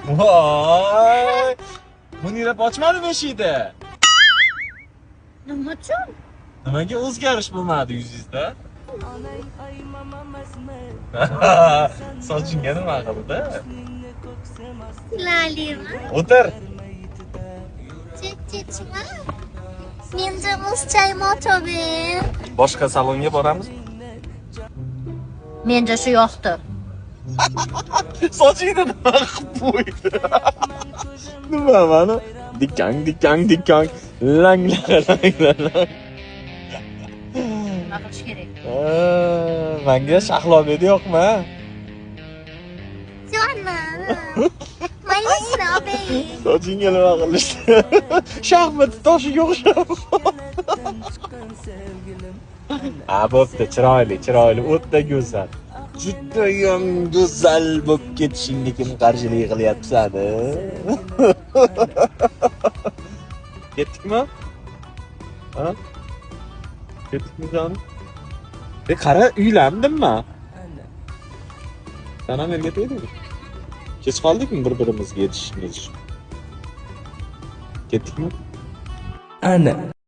Voy! Buni yeb ochmadimi eshikni? Nima uchun? Nimaga o'zgarish bo'lmadi yuzingizda? Sochingga nima qildi? Silaliymi? O'tir. Chechchechma. Menga muz chaymi tobing. Boshqa salonga boramiz. Menga shu yoqdi. Sochingni nima qilib qo'ydi? Nima mana? Dikang. Lang. Nima qilish kerak? Menga shaxlobedi yo'qmi? Jonim. Mayli obey. Sochingga nima qilishdi? Shaxmat toshiga o'xshab. Bo'pti, chiroyli, o'tda go'zal. Judayam go'zal bo'lib ketishingga kim qarshilik qilyapti? Ketdikmi? Ha? Ketdikmi jonim? Qara, uylandimmi? Sen ham erga tegdingmi? Kech qoldikmi bir-birimizga yetishishimiz uchun? Ketdikmi? Ana